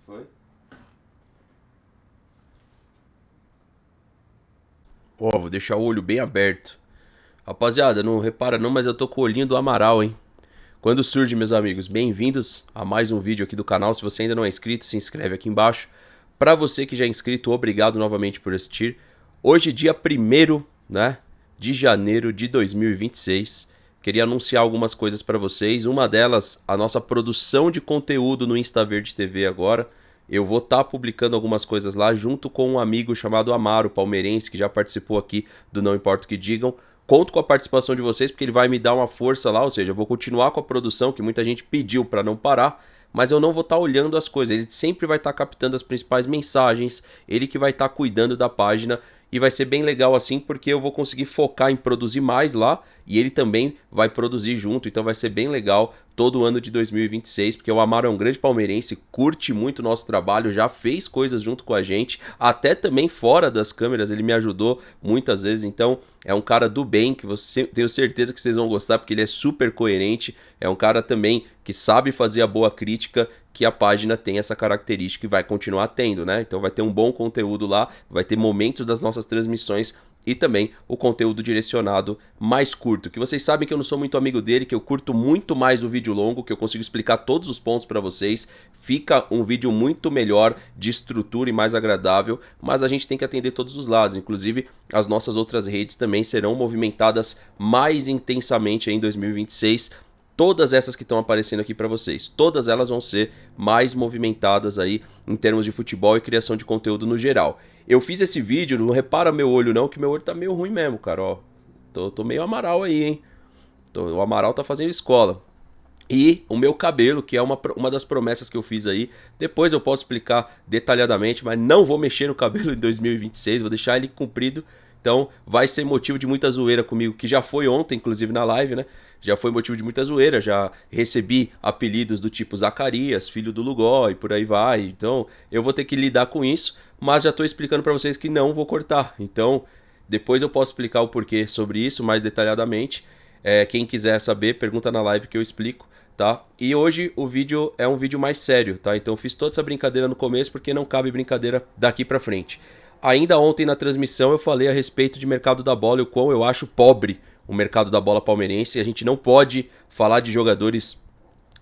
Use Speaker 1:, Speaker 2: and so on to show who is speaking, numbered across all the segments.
Speaker 1: Foi? Ó, vou deixar o olho bem aberto. Rapaziada, não repara não, mas eu tô com o olhinho do Amaral, hein? Quando surge, meus amigos, bem-vindos a mais um vídeo aqui do canal. Se você ainda não é inscrito, se inscreve aqui embaixo. Pra você que já é inscrito, obrigado novamente por assistir. Hoje, dia 1º, né, de janeiro de 2026. Queria anunciar algumas coisas pra vocês. Uma delas, a nossa produção de conteúdo no Insta Verde TV agora. Eu vou estar publicando algumas coisas lá junto com um amigo chamado Amaro, palmeirense, que já participou aqui do Não Importa o que Digam. Conto com a participação de vocês porque ele vai me dar uma força lá, ou seja, eu vou continuar com a produção que muita gente pediu para não parar, mas eu não vou estar olhando as coisas. Ele sempre vai estar captando as principais mensagens, ele que vai estar cuidando da página e vai ser bem legal assim porque eu vou conseguir focar em produzir mais lá e ele também vai produzir junto, então vai ser bem legal todo o ano de 2026, porque o Amaro é um grande palmeirense, curte muito o nosso trabalho, já fez coisas junto com a gente, até também fora das câmeras, ele me ajudou muitas vezes, então é um cara do bem, que você tenho certeza que vocês vão gostar, porque ele é super coerente, é um cara também que sabe fazer a boa crítica, que a página tem essa característica e vai continuar tendo, né? Então vai ter um bom conteúdo lá, vai ter momentos das nossas transmissões e também o conteúdo direcionado mais curto, que vocês sabem que eu não sou muito amigo dele, que eu curto muito mais o vídeo longo, que eu consigo explicar todos os pontos para vocês, fica um vídeo muito melhor de estrutura e mais agradável, mas a gente tem que atender todos os lados, inclusive as nossas outras redes também serão movimentadas mais intensamente em 2026, todas essas que estão aparecendo aqui para vocês, todas elas vão ser mais movimentadas aí em termos de futebol e criação de conteúdo no geral. Eu fiz esse vídeo, não repara meu olho não, que meu olho tá meio ruim mesmo, cara, ó. Tô meio Amaral aí, hein. O Amaral tá fazendo escola. E o meu cabelo, que é uma das promessas que eu fiz aí. Depois eu posso explicar detalhadamente, mas não vou mexer no cabelo em 2026, vou deixar ele comprido. Então vai ser motivo de muita zoeira comigo, que já foi ontem, inclusive na live, né? Já foi motivo de muita zoeira, já recebi apelidos do tipo Zacarias, filho do Lugó e por aí vai. Então eu vou ter que lidar com isso, mas já tô explicando pra vocês que não vou cortar. Então depois eu posso explicar o porquê sobre isso mais detalhadamente. Quem quiser saber, pergunta na live que eu explico, tá? E hoje o vídeo é um vídeo mais sério, tá? Então eu fiz toda essa brincadeira no começo porque não cabe brincadeira daqui pra frente. Ainda ontem na transmissão eu falei a respeito de mercado da bola e o quão eu acho pobre o mercado da bola palmeirense. A gente não pode falar de jogadores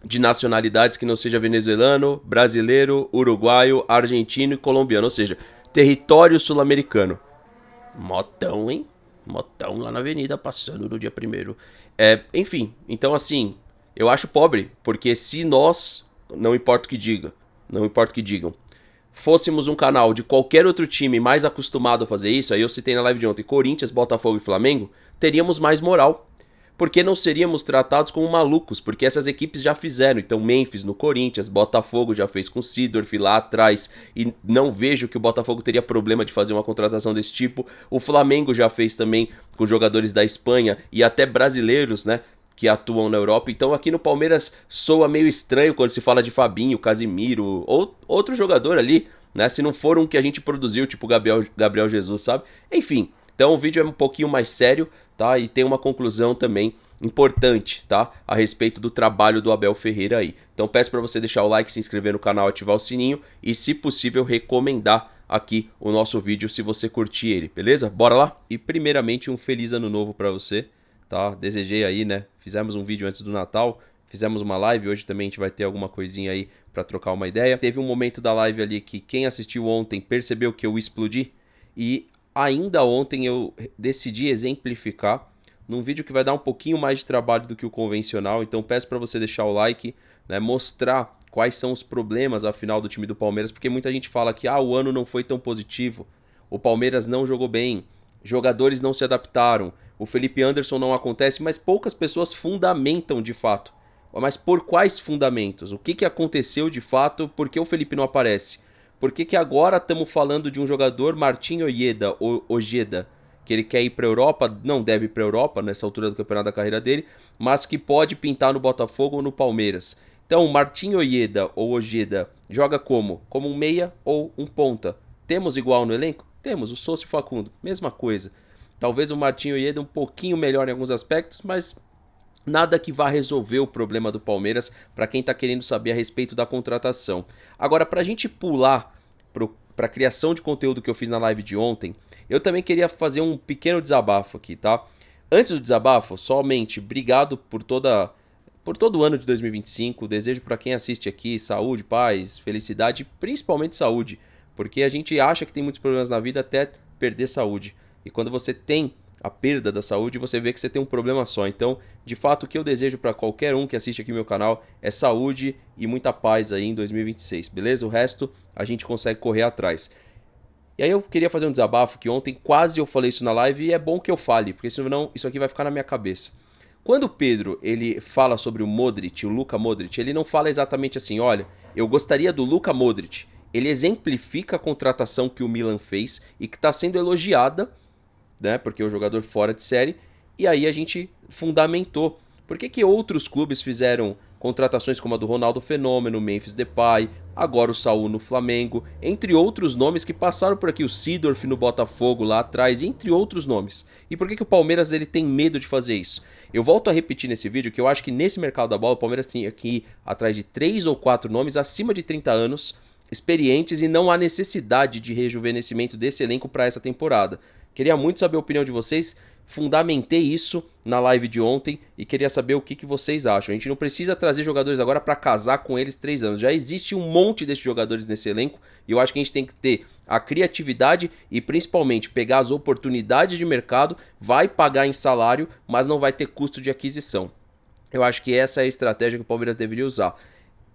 Speaker 1: de nacionalidades que não seja venezuelano, brasileiro, uruguaio, argentino e colombiano, ou seja, território sul-americano. Motão, hein? Motão lá na avenida, passando no dia 1º. Enfim, então assim, eu acho pobre, porque se nós, não importa o que diga, não importa o que digam, fôssemos um canal de qualquer outro time mais acostumado a fazer isso, aí eu citei na live de ontem, Corinthians, Botafogo e Flamengo, teríamos mais moral. Porque não seríamos tratados como malucos, porque essas equipes já fizeram. Então Memphis no Corinthians, Botafogo já fez com o Seedorf lá atrás, e não vejo que o Botafogo teria problema de fazer uma contratação desse tipo. O Flamengo já fez também com jogadores da Espanha e até brasileiros, né, que atuam na Europa. Então aqui no Palmeiras soa meio estranho quando se fala de Fabinho, Casimiro ou outro jogador ali, né, se não for um que a gente produziu, tipo Gabriel Jesus, sabe? Enfim, então o vídeo é um pouquinho mais sério, tá? E tem uma conclusão também importante, tá? A respeito do trabalho do Abel Ferreira aí. Então peço para você deixar o like, se inscrever no canal, ativar o sininho e, se possível, recomendar aqui o nosso vídeo se você curtir ele, beleza? Bora lá? E primeiramente um feliz ano novo para você, tá? Desejei aí, né? Fizemos um vídeo antes do Natal, fizemos uma live, hoje também a gente vai ter alguma coisinha aí para trocar uma ideia. Teve um momento da live ali que quem assistiu ontem percebeu que eu explodi e ainda ontem eu decidi exemplificar num vídeo que vai dar um pouquinho mais de trabalho do que o convencional, então peço para você deixar o like, né, mostrar quais são os problemas afinal do time do Palmeiras, porque muita gente fala que o ano não foi tão positivo, o Palmeiras não jogou bem, jogadores não se adaptaram, o Felipe Anderson não acontece, mas poucas pessoas fundamentam de fato. Mas por quais fundamentos? O que aconteceu de fato? Por que o Felipe não aparece? Por que agora estamos falando de um jogador, Martin Ojeda, que ele quer ir para a Europa, não deve ir para a Europa nessa altura do campeonato da carreira dele, mas que pode pintar no Botafogo ou no Palmeiras. Então, Martin Ojeda joga como? Como um meia ou um ponta. Temos igual no elenco? Temos, o Sousa e o Facundo, mesma coisa. Talvez o Martin Ojeda um pouquinho melhor em alguns aspectos, mas Nada que vá resolver o problema do Palmeiras para quem está querendo saber a respeito da contratação. Agora, para a gente pular para a criação de conteúdo que eu fiz na live de ontem, eu também queria fazer um pequeno desabafo aqui, tá? Antes do desabafo, somente obrigado por todo o ano de 2025. Desejo para quem assiste aqui saúde, paz, felicidade, principalmente saúde, porque a gente acha que tem muitos problemas na vida até perder saúde. E quando você tem a perda da saúde, você vê que você tem um problema só. Então, de fato, o que eu desejo para qualquer um que assiste aqui meu canal é saúde e muita paz aí em 2026, beleza? O resto a gente consegue correr atrás. E aí eu queria fazer um desabafo que ontem quase eu falei isso na live e é bom que eu fale, porque senão isso aqui vai ficar na minha cabeça. Quando o Pedro ele fala sobre o Modric, o Luka Modric, ele não fala exatamente assim, olha, eu gostaria do Luka Modric. Ele exemplifica a contratação que o Milan fez e que está sendo elogiada, né, porque é um jogador fora de série, e aí a gente fundamentou. Por que outros clubes fizeram contratações como a do Ronaldo Fenômeno, Memphis Depay, agora o Saúl no Flamengo, entre outros nomes que passaram por aqui, o Seedorf no Botafogo lá atrás, entre outros nomes. E por que o Palmeiras ele tem medo de fazer isso? Eu volto a repetir nesse vídeo que eu acho que nesse mercado da bola o Palmeiras tem aqui atrás de 3 ou 4 nomes acima de 30 anos, experientes, e não há necessidade de rejuvenescimento desse elenco para essa temporada. Queria muito saber a opinião de vocês, fundamentei isso na live de ontem e queria saber o que vocês acham. A gente não precisa trazer jogadores agora para casar com eles 3 anos. Já existe um monte desses jogadores nesse elenco e eu acho que a gente tem que ter a criatividade e principalmente pegar as oportunidades de mercado, vai pagar em salário, mas não vai ter custo de aquisição. Eu acho que essa é a estratégia que o Palmeiras deveria usar.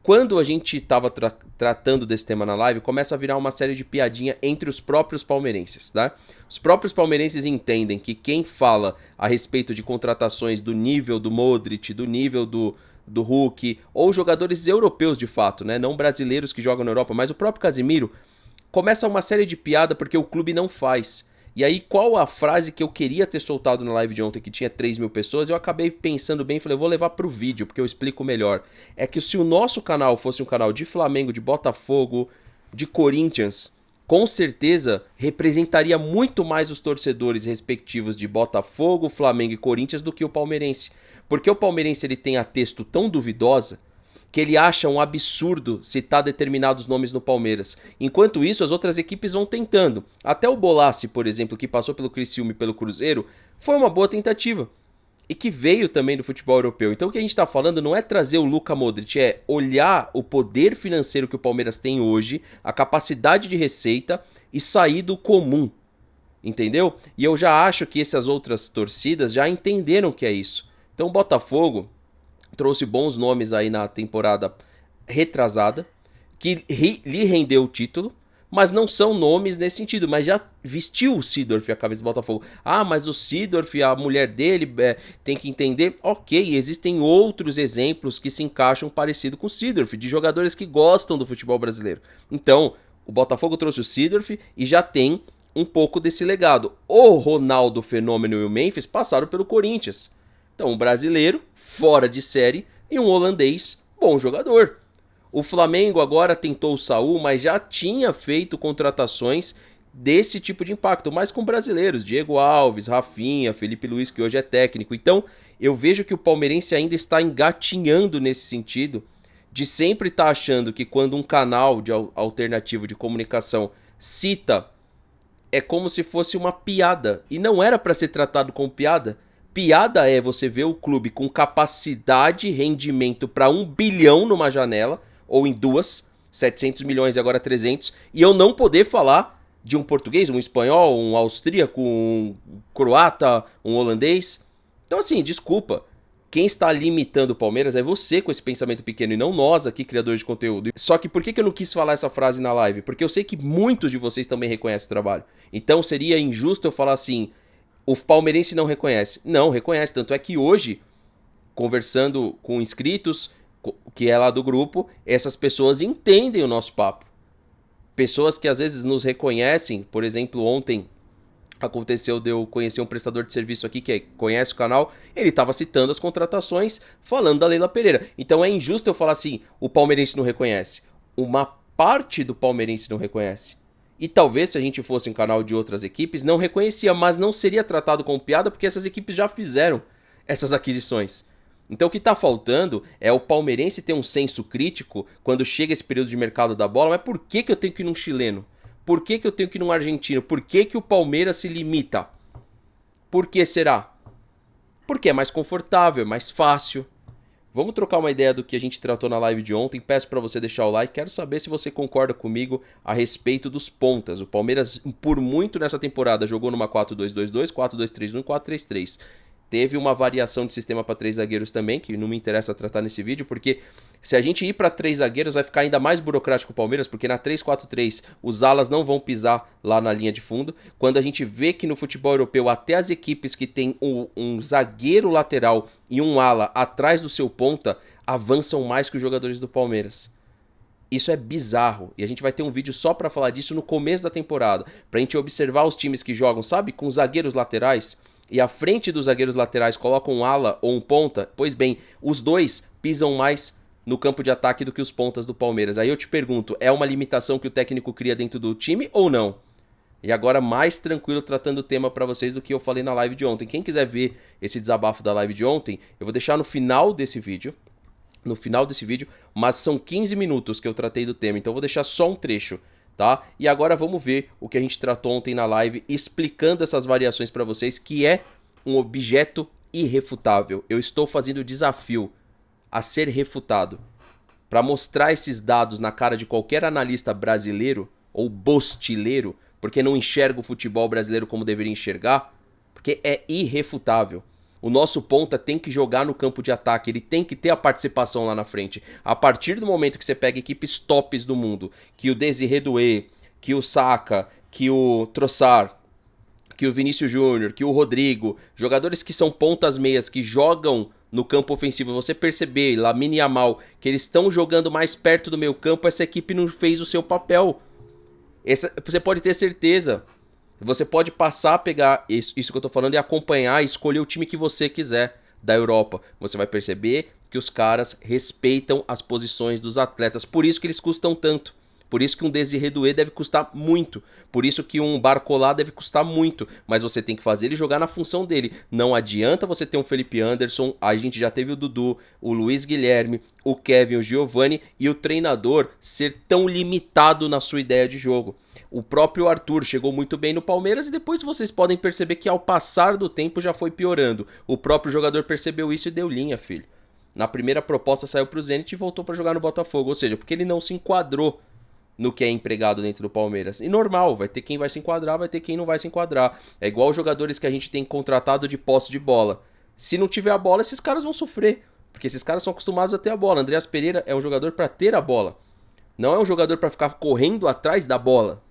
Speaker 1: Quando a gente estava tratando desse tema na live, começa a virar uma série de piadinha entre os próprios palmeirenses, tá? Os próprios palmeirenses entendem que quem fala a respeito de contratações do nível do Modric, do nível do Hulk, ou jogadores europeus de fato, né? Não brasileiros que jogam na Europa, mas o próprio Casemiro, começa uma série de piada porque o clube não faz. E aí, qual a frase que eu queria ter soltado na live de ontem, que tinha 3 mil pessoas, eu acabei pensando bem e falei, eu vou levar pro vídeo, porque eu explico melhor. É que se o nosso canal fosse um canal de Flamengo, de Botafogo, de Corinthians, com certeza representaria muito mais os torcedores respectivos de Botafogo, Flamengo e Corinthians do que o palmeirense. Porque o palmeirense ele tem a texto tão duvidosa que ele acha um absurdo citar determinados nomes no Palmeiras. Enquanto isso, as outras equipes vão tentando. Até o Bolassi, por exemplo, que passou pelo Criciúma e pelo Cruzeiro, foi uma boa tentativa. E que veio também do futebol europeu. Então o que a gente está falando não é trazer o Luka Modric, é olhar o poder financeiro que o Palmeiras tem hoje, a capacidade de receita e sair do comum. Entendeu? E eu já acho que essas outras torcidas já entenderam que é isso. Então o Botafogo trouxe bons nomes aí na temporada retrasada, que lhe rendeu o título, mas não são nomes nesse sentido, mas já vestiu o Seedorf a camisa do Botafogo. Ah, mas o Seedorf, a mulher dele, tem que entender. Ok, existem outros exemplos que se encaixam parecido com o Seedorf, de jogadores que gostam do futebol brasileiro. Então, o Botafogo trouxe o Seedorf e já tem um pouco desse legado. O Ronaldo Fenômeno e o Memphis passaram pelo Corinthians. Então, um brasileiro, fora de série, e um holandês, bom jogador. O Flamengo agora tentou o Saúl, mas já tinha feito contratações desse tipo de impacto, mas com brasileiros, Diego Alves, Rafinha, Felipe Luiz, que hoje é técnico. Então, eu vejo que o palmeirense ainda está engatinhando nesse sentido, de sempre estar achando que quando um canal de alternativo de comunicação cita, é como se fosse uma piada, e não era para ser tratado como piada. Piada é você ver o clube com capacidade e rendimento para 1 bilhão numa janela, ou em duas, 700 milhões e agora 300, e eu não poder falar de um português, um espanhol, um austríaco, um croata, um holandês. Então assim, desculpa, quem está limitando o Palmeiras é você com esse pensamento pequeno e não nós aqui, criadores de conteúdo. Só que por que eu não quis falar essa frase na live? Porque eu sei que muitos de vocês também reconhecem o trabalho. Então seria injusto eu falar assim, o palmeirense não reconhece. Não, reconhece. Tanto é que hoje, conversando com inscritos, que é lá do grupo, essas pessoas entendem o nosso papo. Pessoas que às vezes nos reconhecem, por exemplo, ontem aconteceu de eu conhecer um prestador de serviço aqui que conhece o canal, ele estava citando as contratações, falando da Leila Pereira. Então é injusto eu falar assim, o palmeirense não reconhece. Uma parte do palmeirense não reconhece. E talvez se a gente fosse um canal de outras equipes, não reconhecia, mas não seria tratado como piada porque essas equipes já fizeram essas aquisições. Então o que tá faltando é o palmeirense ter um senso crítico quando chega esse período de mercado da bola. Mas por que que eu tenho que ir num chileno? Por que que eu tenho que ir num argentino? Por que que o Palmeiras se limita? Por que será? Porque é mais confortável, é mais fácil. Vamos trocar uma ideia do que a gente tratou na live de ontem. Peço para você deixar o like. Quero saber se você concorda comigo a respeito dos pontas. O Palmeiras, por muito nessa temporada, jogou numa 4-2-2-2, 4-2-3-1 e 4-3-3. Teve uma variação de sistema para 3 zagueiros também, que não me interessa tratar nesse vídeo, porque se a gente ir para 3 zagueiros vai ficar ainda mais burocrático o Palmeiras, porque na 3-4-3 os alas não vão pisar lá na linha de fundo. Quando a gente vê que no futebol europeu até as equipes que tem um zagueiro lateral e um ala atrás do seu ponta avançam mais que os jogadores do Palmeiras. Isso é bizarro, e a gente vai ter um vídeo só pra falar disso no começo da temporada, pra gente observar os times que jogam, sabe, com zagueiros laterais, e à frente dos zagueiros laterais colocam um ala ou um ponta. Pois bem, os dois pisam mais no campo de ataque do que os pontas do Palmeiras. Aí eu te pergunto, é uma limitação que o técnico cria dentro do time ou não? E agora mais tranquilo tratando o tema pra vocês do que eu falei na live de ontem. Quem quiser ver esse desabafo da live de ontem, eu vou deixar no final desse vídeo, mas são 15 minutos que eu tratei do tema, então eu vou deixar só um trecho, tá? E agora vamos ver o que a gente tratou ontem na live, explicando essas variações para vocês, que é um objeto irrefutável. Eu estou fazendo o desafio a ser refutado, para mostrar esses dados na cara de qualquer analista brasileiro, ou bostileiro, porque não enxerga o futebol brasileiro como deveria enxergar, porque é irrefutável. O nosso ponta tem que jogar no campo de ataque, ele tem que ter a participação lá na frente. A partir do momento que você pega equipes tops do mundo, que o Desiré Doué, que o Saka, que o Trossard, que o Vinícius Júnior, que o Rodrigo, jogadores que são pontas meias, que jogam no campo ofensivo, você perceber, Lamine Yamal, que eles estão jogando mais perto do meio campo, essa equipe não fez o seu papel. Você pode ter certeza. Você pode passar a pegar isso que eu tô falando e acompanhar e escolher o time que você quiser da Europa. Você vai perceber que os caras respeitam as posições dos atletas. Por isso que eles custam tanto. Por isso que um Desiré Doué deve custar muito. Por isso que um Barcola deve custar muito. Mas você tem que fazer ele jogar na função dele. Não adianta você ter um Felipe Anderson. A gente já teve o Dudu, o Luiz Guilherme, o Kevin, o Giovani. E o treinador ser tão limitado na sua ideia de jogo. O próprio Arthur chegou muito bem no Palmeiras. E depois vocês podem perceber que ao passar do tempo já foi piorando. O próprio jogador percebeu isso e deu linha, filho. Na primeira proposta saiu pro Zenit e voltou para jogar no Botafogo. Ou seja, porque ele não se enquadrou no que é empregado dentro do Palmeiras. E normal, vai ter quem vai se enquadrar, vai ter quem não vai se enquadrar. É igual os jogadores que a gente tem contratado de posse de bola. Se não tiver a bola, esses caras vão sofrer. Porque esses caras são acostumados a ter a bola. Andreas Pereira é um jogador para ter a bola. Não é um jogador para ficar correndo atrás da bola.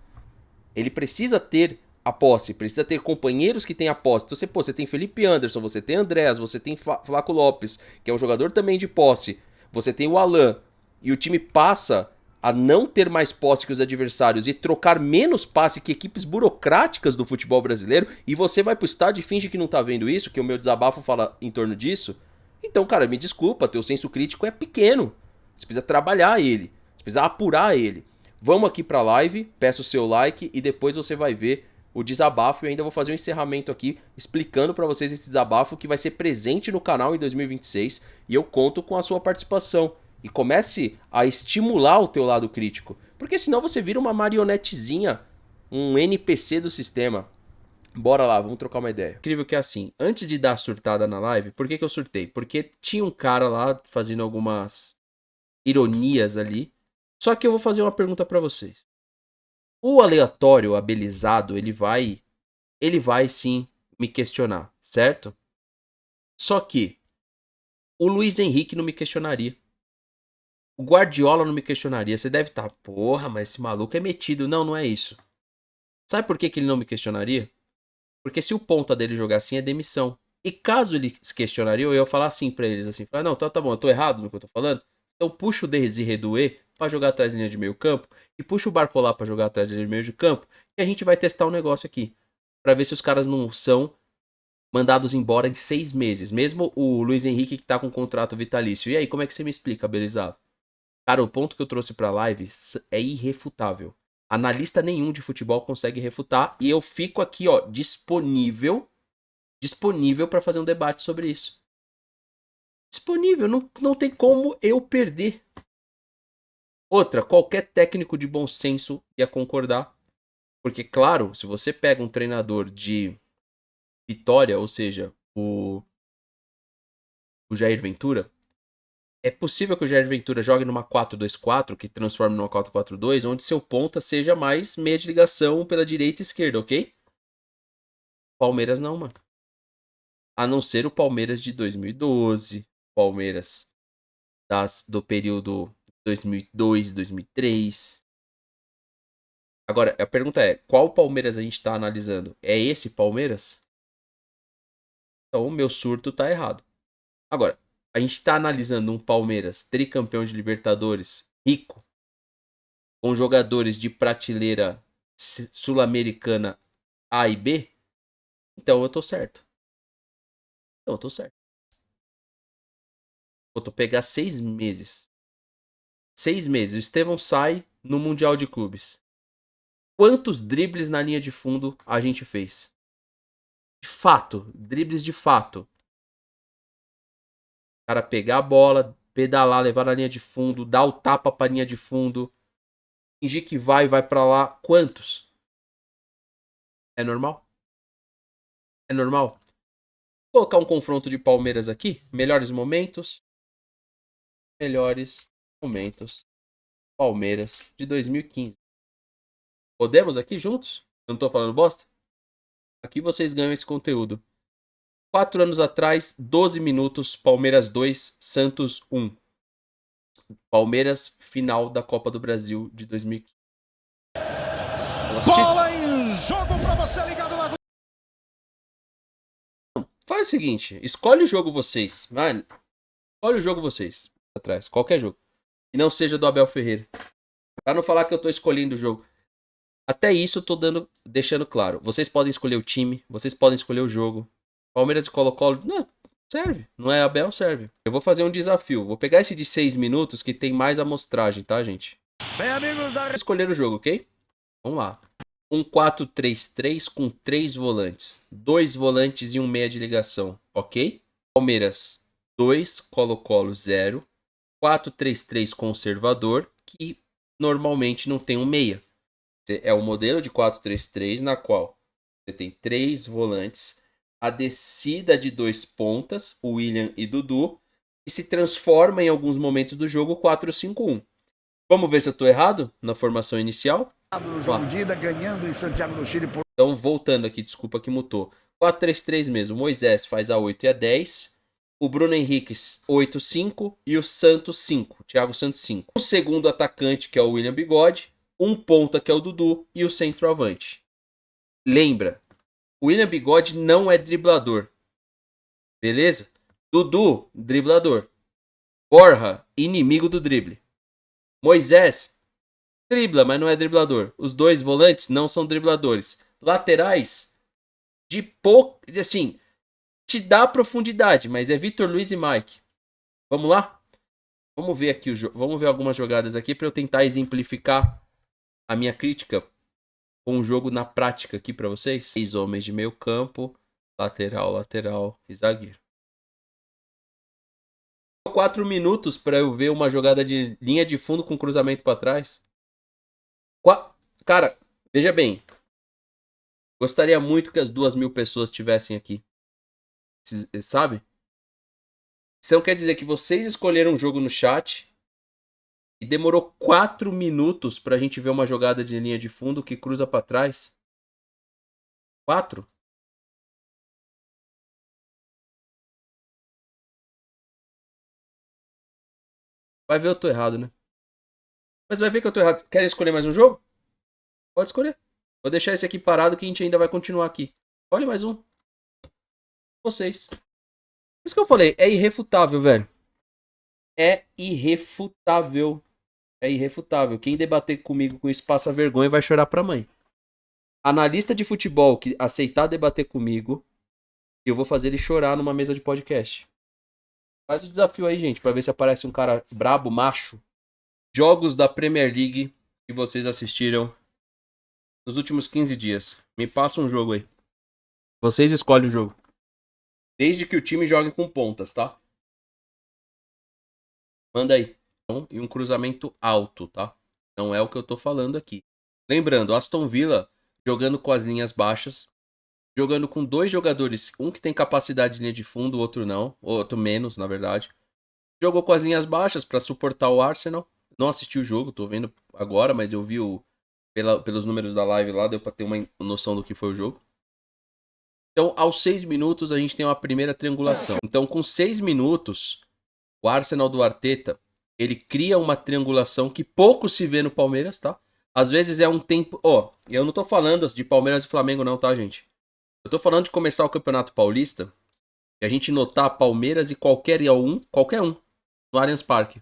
Speaker 1: Ele precisa ter a posse, precisa ter companheiros que têm a posse. Então você tem Felipe Anderson, você tem Andreas, você tem Flaco Lopes, que é um jogador também de posse. Você tem o Alan. E o time passa a não ter mais posse que os adversários e trocar menos passe que equipes burocráticas do futebol brasileiro, e você vai pro estádio e finge que não tá vendo isso, que o meu desabafo fala em torno disso, então, cara, me desculpa, teu senso crítico é pequeno. Você precisa trabalhar ele, você precisa apurar ele. Vamos aqui pra live, peço o seu like e depois você vai ver o desabafo e ainda vou fazer um encerramento aqui explicando pra vocês esse desabafo que vai ser presente no canal em 2026 e eu conto com a sua participação. E comece a estimular o teu lado crítico. Porque senão você vira uma marionetezinha, um NPC do sistema. Bora lá, vamos trocar uma ideia. Incrível que é assim, antes de dar a surtada na live, por que eu surtei? Porque tinha um cara lá fazendo algumas ironias ali. Só que eu vou fazer uma pergunta pra vocês. O aleatório, abelizado, ele vai sim me questionar, certo? Só que o Luiz Henrique não me questionaria. O Guardiola não me questionaria. Você deve estar, porra, mas esse maluco é metido. Não, não é isso. Sabe por que ele não me questionaria? Porque se o ponta dele jogar assim é demissão. E caso ele se questionaria, eu ia falar assim pra eles, assim, falar, não, tá bom, eu tô errado no que eu tô falando. Então puxa o Desiré Doué pra jogar atrás da linha de meio campo e puxa o Barcola pra jogar atrás da linha de meio de campo e a gente vai testar um negócio aqui. Pra ver se os caras não são mandados embora em 6 meses. Mesmo o Luiz Henrique que tá com contrato vitalício. E aí, como é que você me explica, belezado? Cara, o ponto que eu trouxe pra live é irrefutável. Analista nenhum de futebol consegue refutar. E eu fico aqui, ó, disponível pra fazer um debate sobre isso. Disponível, não tem como eu perder. Outra, qualquer técnico de bom senso ia concordar. Porque, claro, se você pega um treinador de Vitória, ou seja, o Jair Ventura, é possível que o Jair Ventura jogue numa 4-2-4, que transforme numa 4-4-2, onde seu ponta seja mais meia de ligação pela direita e esquerda, ok? Palmeiras não, mano. A não ser o Palmeiras de 2012, Palmeiras do período 2002, 2003. Agora, a pergunta é, qual Palmeiras a gente tá analisando? É esse Palmeiras? Então o meu surto tá errado. Agora, a gente tá analisando um Palmeiras tricampeão de Libertadores, rico, com jogadores de prateleira sul-americana A e B, então eu tô certo. Então eu tô certo. Vou pegar 6 meses. 6 meses. O Estevão sai no Mundial de Clubes. Quantos dribles na linha de fundo a gente fez? De fato, dribles de fato. O cara pegar a bola, pedalar, levar na linha de fundo, dar o tapa pra linha de fundo, fingir que vai pra lá. Quantos? É normal? É normal? Vou colocar um confronto de Palmeiras aqui. Melhores momentos. Melhores momentos. Palmeiras de 2015. Podemos aqui juntos? Eu não tô falando bosta? Aqui vocês ganham esse conteúdo. 4 anos atrás, 12 minutos, Palmeiras 2, Santos 1. Palmeiras, final da Copa do Brasil de 2015.
Speaker 2: Bola em jogo pra você ligado na...
Speaker 1: Faz o seguinte, escolhe o jogo vocês. Mano, escolhe o jogo vocês. Atrás, qualquer jogo. E não seja do Abel Ferreira. Pra não falar que eu tô escolhendo o jogo. Até isso eu tô deixando claro. Vocês podem escolher o time, vocês podem escolher o jogo. Palmeiras e Colo-Colo, não, serve. Não é Abel, serve. Eu vou fazer um desafio. Vou pegar esse de 6 minutos que tem mais amostragem, tá, gente?
Speaker 2: Bem, amigos da...
Speaker 1: Escolher o jogo, ok? Vamos lá. Um 4-3-3 com 3 volantes. 2 volantes e um meia de ligação, ok? Palmeiras 2, Colo-Colo 0. 4-3-3 conservador, que normalmente não tem um meia. É um modelo de 4-3-3 na qual você tem 3 volantes, a descida de 2 pontas, William e Dudu, e se transforma em alguns momentos do jogo 4-5-1. Vamos ver se eu estou errado na formação inicial?
Speaker 2: João Dida ganhando em Santiago do Chile por...
Speaker 1: Então, voltando aqui, desculpa que mutou. 4-3-3 mesmo. Moisés faz a 8 e a 10. O Bruno Henrique 8-5 e o Santos 5. Thiago Santos 5. O segundo atacante, que é o William Bigode. Um ponta, que é o Dudu. E o centroavante. Lembra, o William Bigode não é driblador. Beleza? Dudu, driblador. Borja, inimigo do drible. Moisés, dribla, mas não é driblador. Os dois volantes não são dribladores. Laterais, de pouco, assim, te dá profundidade, mas é Vitor Luiz e Mike. Vamos lá? Vamos ver aqui vamos ver algumas jogadas aqui para eu tentar exemplificar a minha crítica com o jogo na prática aqui para vocês. 6 homens de meio campo, lateral e zagueiro. 4 minutos para eu ver uma jogada de linha de fundo com cruzamento para trás. Cara, veja bem. Gostaria muito que as 2.000 pessoas estivessem aqui. Sabe? Isso não quer dizer que vocês escolheram um jogo no chat e demorou 4 minutos pra gente ver uma jogada de linha de fundo que cruza pra trás. 4? Vai ver eu tô errado, né? Mas vai ver que eu tô errado. Quer escolher mais um jogo? Pode escolher. Vou deixar esse aqui parado que a gente ainda vai continuar aqui. Olha mais um. Vocês. Por isso que eu falei, é irrefutável, velho. É irrefutável. É irrefutável. Quem debater comigo com isso passa vergonha e vai chorar pra mãe. Analista de futebol que aceitar debater comigo, eu vou fazer ele chorar numa mesa de podcast. Faz o desafio aí, gente, pra ver se aparece um cara brabo, macho. Jogos da Premier League que vocês assistiram nos últimos 15 dias. Me passa um jogo aí. Vocês escolhem o jogo. Desde que o time jogue com pontas, tá? Manda aí. E um cruzamento alto, tá? Não é o que eu tô falando aqui. Lembrando, Aston Villa jogando com as linhas baixas, jogando com dois jogadores, um que tem capacidade de linha de fundo, o outro não, outro menos, na verdade. Jogou com as linhas baixas para suportar o Arsenal. Não assisti o jogo, tô vendo agora, mas eu vi pelos números da live lá, deu pra ter uma noção do que foi o jogo. Então, aos 6 minutos, a gente tem uma primeira triangulação. Então, com 6 minutos, o Arsenal do Arteta, ele cria uma triangulação que pouco se vê no Palmeiras, tá? Às vezes é um tempo... Ó, eu não tô falando de Palmeiras e Flamengo não, tá, gente? Eu tô falando de começar o Campeonato Paulista e a gente notar Palmeiras e qualquer um, no Allianz Parque.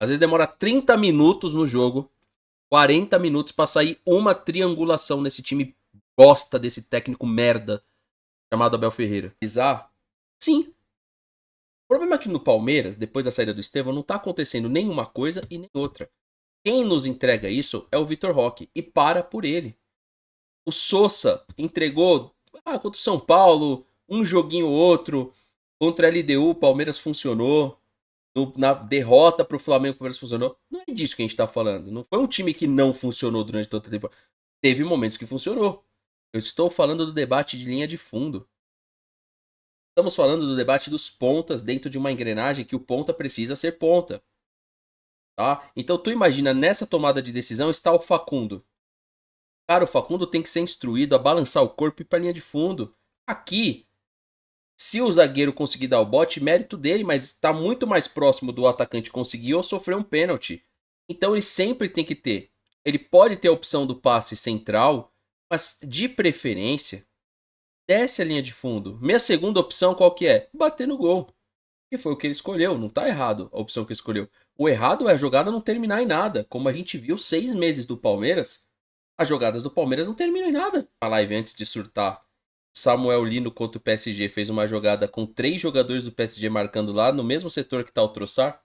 Speaker 1: Às vezes demora 30 minutos no jogo, 40 minutos pra sair uma triangulação nesse time bosta desse técnico merda chamado Abel Ferreira. Sim. O problema é que no Palmeiras, depois da saída do Estevão, não tá acontecendo nenhuma coisa e nem outra. Quem nos entrega isso é o Vitor Roque e para por ele. O Sousa entregou contra o São Paulo, um joguinho ou outro. Contra a LDU, o Palmeiras funcionou. Na derrota pro Flamengo, o Palmeiras funcionou. Não é disso que a gente tá falando. Não foi um time que não funcionou durante toda a temporada. Teve momentos que funcionou. Eu estou falando do debate de linha de fundo. Estamos falando do debate dos pontas dentro de uma engrenagem que o ponta precisa ser ponta. Tá? Então tu imagina, nessa tomada de decisão está o Facundo. Cara, o Facundo tem que ser instruído a balançar o corpo e ir pra linha de fundo. Aqui, se o zagueiro conseguir dar o bote, mérito dele, mas está muito mais próximo do atacante conseguir ou sofrer um pênalti. Então ele sempre tem que ter. Ele pode ter a opção do passe central, mas de preferência, desce a linha de fundo. Minha segunda opção qual que é? Bater no gol. Que foi o que ele escolheu, não tá errado a opção que ele escolheu. O errado é a jogada não terminar em nada. Como a gente viu 6 meses do Palmeiras, as jogadas do Palmeiras não terminam em nada. A live antes de surtar, Samuel Lino contra o PSG fez uma jogada com 3 jogadores do PSG marcando lá no mesmo setor que tá o Trossard.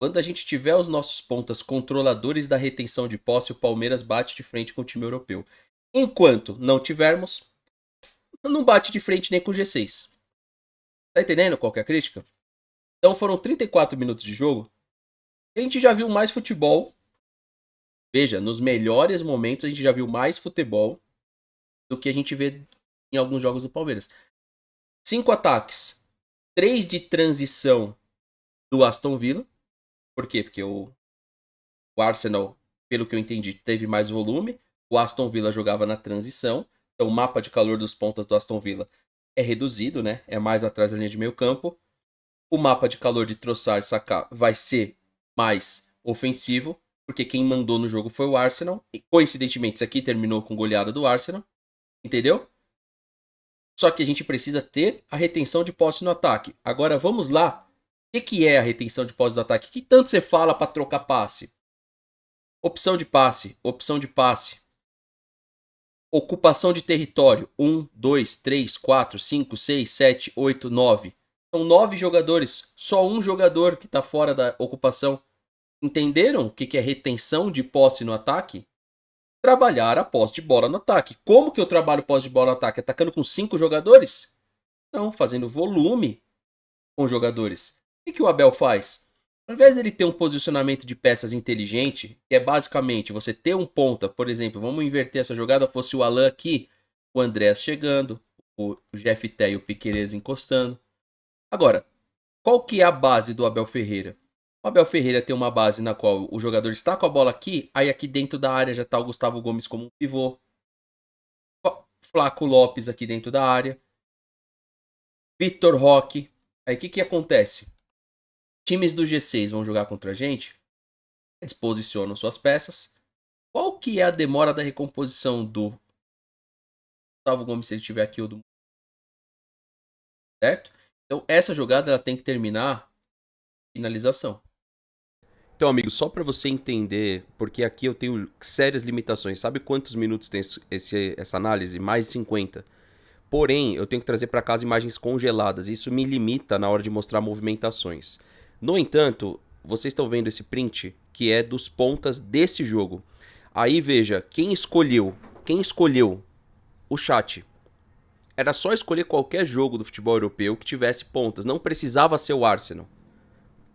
Speaker 1: Quando a gente tiver os nossos pontas controladores da retenção de posse, o Palmeiras bate de frente com o time europeu. Enquanto não tivermos, não bate de frente nem com o G6. Tá entendendo qual que é a crítica? Então foram 34 minutos de jogo. A gente já viu mais futebol. Veja, nos melhores momentos a gente já viu mais futebol do que a gente vê em alguns jogos do Palmeiras. 5 ataques. 3 de transição do Aston Villa. Por quê? Porque o Arsenal, pelo que eu entendi, teve mais volume. O Aston Villa jogava na transição. Então o mapa de calor dos pontas do Aston Villa é reduzido, né? É mais atrás da linha de meio campo. O mapa de calor de Trossard e Saka vai ser mais ofensivo, porque quem mandou no jogo foi o Arsenal. E, coincidentemente, isso aqui terminou com goleada do Arsenal. Entendeu? Só que a gente precisa ter a retenção de posse no ataque. Agora vamos lá. O que é a retenção de posse do ataque? Que tanto você fala para trocar passe? Opção de passe, opção de passe. Ocupação de território. 1, 2, 3, 4, 5, 6, 7, 8, 9. São 9 jogadores. Só um jogador que está fora da ocupação. Entenderam o que é retenção de posse no ataque? Trabalhar a posse de bola no ataque. Como que eu trabalho posse de bola no ataque? Atacando com 5 jogadores? Não, fazendo volume com jogadores. O que o Abel faz? Ao invés dele ter um posicionamento de peças inteligente, que é basicamente você ter um ponta, por exemplo, vamos inverter essa jogada, fosse o Alan aqui, o Andrés chegando, o Jeff Té e o Piquerez encostando. Agora, qual que é a base do Abel Ferreira? O Abel Ferreira tem uma base na qual o jogador está com a bola aqui, aí aqui dentro da área já está o Gustavo Gomes como um pivô. Flaco Lopes aqui dentro da área. Vitor Roque. Aí o que acontece? Times do G6 vão jogar contra a gente, eles posicionam suas peças. Qual que é a demora da recomposição do Gustavo Gomes se ele estiver aqui ou do... Certo? Então essa jogada ela tem que terminar finalização. Então, amigo, só para você entender, porque aqui eu tenho sérias limitações. Sabe quantos minutos tem essa análise? Mais de 50. Porém, eu tenho que trazer para casa imagens congeladas. Isso me limita na hora de mostrar movimentações. No entanto, vocês estão vendo esse print que é dos pontas desse jogo. Aí veja, quem escolheu o chat. Era só escolher qualquer jogo do futebol europeu que tivesse pontas. Não precisava ser o Arsenal.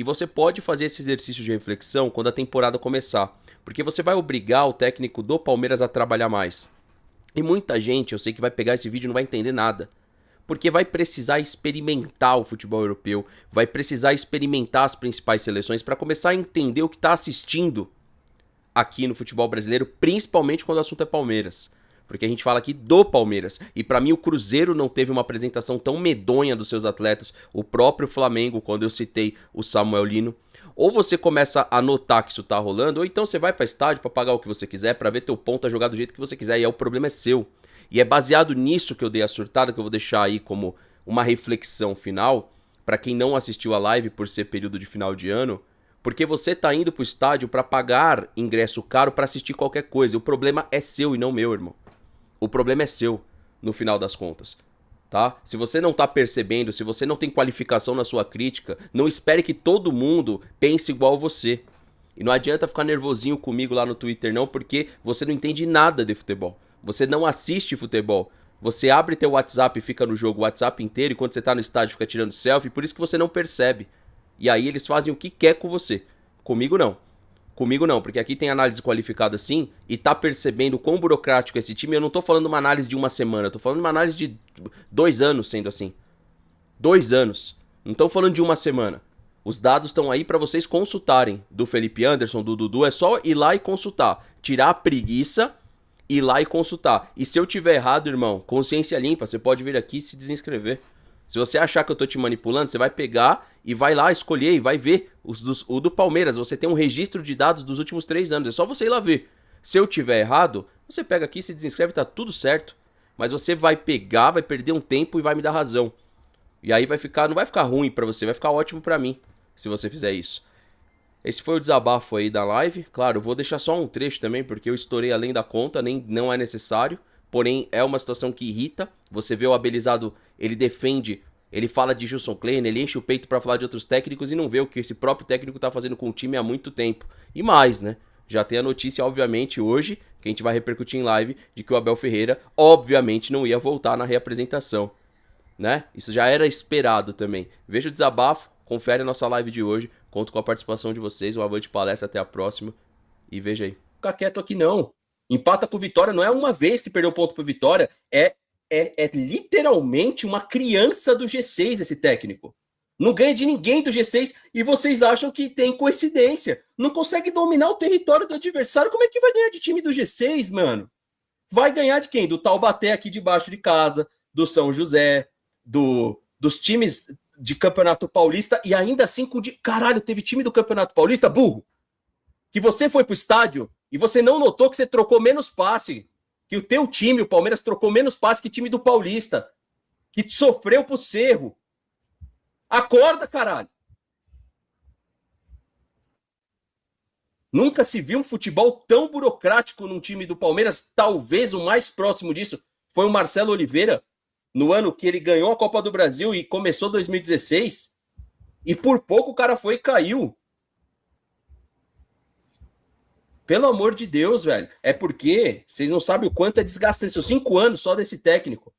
Speaker 1: E você pode fazer esse exercício de reflexão quando a temporada começar, porque você vai obrigar o técnico do Palmeiras a trabalhar mais. E muita gente, eu sei que vai pegar esse vídeo e não vai entender nada. Porque vai precisar experimentar o futebol europeu, vai precisar experimentar as principais seleções para começar a entender o que está assistindo aqui no futebol brasileiro, principalmente quando o assunto é Palmeiras. Porque a gente fala aqui do Palmeiras. E pra mim o Cruzeiro não teve uma apresentação tão medonha dos seus atletas. O próprio Flamengo, quando eu citei o Samuel Lino. Ou você começa a notar que isso tá rolando, ou então você vai pra estádio pra pagar o que você quiser, pra ver teu ponta jogar do jeito que você quiser. E aí o problema é seu. E é baseado nisso que eu dei a surtada, que eu vou deixar aí como uma reflexão final, pra quem não assistiu a live por ser período de final de ano. Porque você tá indo pro estádio pra pagar ingresso caro pra assistir qualquer coisa. O problema é seu e não meu, irmão. O problema é seu, no final das contas, tá? Se você não tá percebendo, se você não tem qualificação na sua crítica, não espere que todo mundo pense igual a você. E não adianta ficar nervosinho comigo lá no Twitter não, porque você não entende nada de futebol. Você não assiste futebol. Você abre teu WhatsApp e fica no jogo o WhatsApp inteiro, e quando você tá no estádio fica tirando selfie, por isso que você não percebe. E aí eles fazem o que quer com você. Comigo não. Comigo não, porque aqui tem análise qualificada sim, e tá percebendo quão burocrático é esse time. Eu não tô falando uma análise de uma semana, eu tô falando uma análise de 2 anos sendo assim. 2 anos. Não estão falando de uma semana. Os dados estão aí pra vocês consultarem. Do Felipe Anderson, do Dudu, é só ir lá e consultar. Tirar a preguiça, ir lá e consultar. E se eu tiver errado, irmão, consciência limpa, você pode vir aqui e se desinscrever. Se você achar que eu tô te manipulando, você vai pegar e vai lá escolher e vai ver o do Palmeiras. Você tem um registro de dados dos últimos 3 anos. É só você ir lá ver. Se eu tiver errado, você pega aqui, se desinscreve, tá tudo certo. Mas você vai pegar, vai perder um tempo e vai me dar razão. E aí vai ficar, não vai ficar ruim pra você, vai ficar ótimo pra mim, se você fizer isso. Esse foi o desabafo aí da live. Claro, eu vou deixar só um trecho também, porque eu estourei além da conta, nem não é necessário. Porém, é uma situação que irrita. Você vê o Abelizado, ele defende, ele fala de Gilson Kleina, ele enche o peito pra falar de outros técnicos e não vê o que esse próprio técnico tá fazendo com o time há muito tempo. E mais, né? Já tem a notícia, obviamente, hoje, que a gente vai repercutir em live, de que o Abel Ferreira, obviamente, não ia voltar na reapresentação, né? Isso já era esperado também. Veja o desabafo, confere a nossa live de hoje, conto com a participação de vocês, um avante palestra, até a próxima, e veja aí. Fica quieto aqui não. Empata com o Vitória, não é uma vez que perdeu ponto pro Vitória, é literalmente uma criança do G6 esse técnico. Não ganha de ninguém do G6 e vocês acham que tem coincidência. Não consegue dominar o território do adversário, como é que vai ganhar de time do G6, mano? Vai ganhar de quem? Do Taubaté aqui debaixo de casa, do São José, dos times de Campeonato Paulista e ainda assim com... Caralho, teve time do Campeonato Paulista, burro, que você foi pro estádio e você não notou que você trocou menos passe, que o teu time, o Palmeiras, trocou menos passe que time do Paulista, que sofreu pro Cerro. Acorda, caralho. Nunca se viu um futebol tão burocrático num time do Palmeiras. Talvez o mais próximo disso foi o Marcelo Oliveira, no ano que ele ganhou a Copa do Brasil e começou 2016. E por pouco o cara foi e caiu. Pelo amor de Deus, velho. É porque vocês não sabem o quanto é desgastante. São 5 anos só desse técnico.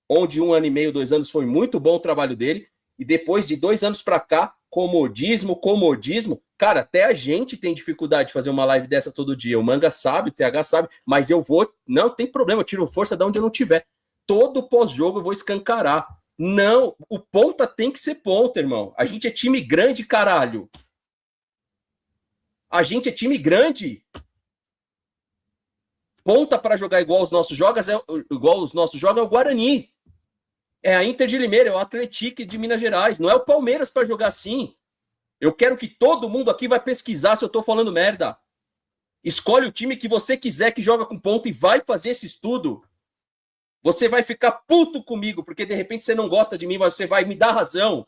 Speaker 1: Onde 1 ano e meio, 2 anos foi muito bom o trabalho dele. E depois de 2 anos pra cá, comodismo. Cara, até a gente tem dificuldade de fazer uma live dessa todo dia. O Manga sabe, o TH sabe, mas eu vou... Não tem problema, eu tiro força de onde eu não tiver. Todo pós-jogo eu vou escancarar. Não, o ponta tem que ser ponta, irmão. A gente é time grande, caralho. A gente é time grande. Ponta para jogar igual os nossos jogos é o Guarani. É a Inter de Limeira, é o Atlético de Minas Gerais. Não é o Palmeiras para jogar assim. Eu quero que todo mundo aqui vai pesquisar se eu tô falando merda. Escolhe o time que você quiser que joga com ponta e vai fazer esse estudo. Você vai ficar puto comigo, porque de repente você não gosta de mim, mas você vai me dar razão.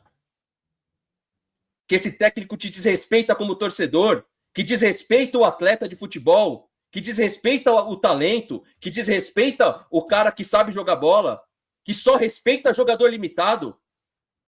Speaker 1: Que esse técnico te desrespeita como torcedor, que desrespeita o atleta de futebol, que desrespeita o talento, que desrespeita o cara que sabe jogar bola, que só respeita jogador limitado.